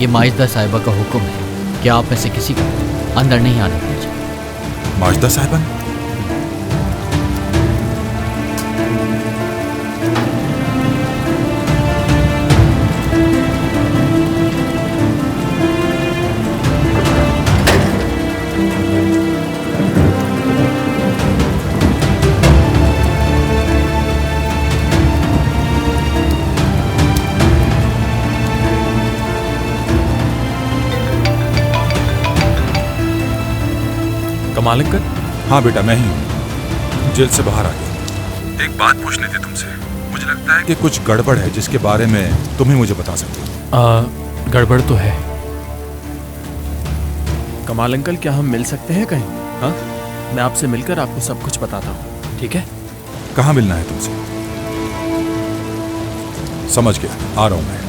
ये माजिदा साहिबा का हुक्म है कि आप में से किसी को अंदर नहीं आने दिया जाए। माजिदा साहिबा? कमाल अंकल? हाँ बेटा, मैं ही हूँ। जेल से बाहर आ गया। एक बात पूछनी थी तुमसे। मुझे लगता है कि कुछ गड़बड़ है जिसके बारे में तुम ही मुझे बता सकते हो। गड़बड़ तो है। कमाल अंकल, क्या हम मिल सकते हैं कहीं? हाँ, मैं आपसे मिलकर आपको सब कुछ बताता हूँ, ठीक है? कहाँ मिलना है तुमसे? समझ गया, आ रहा हूँ मैं।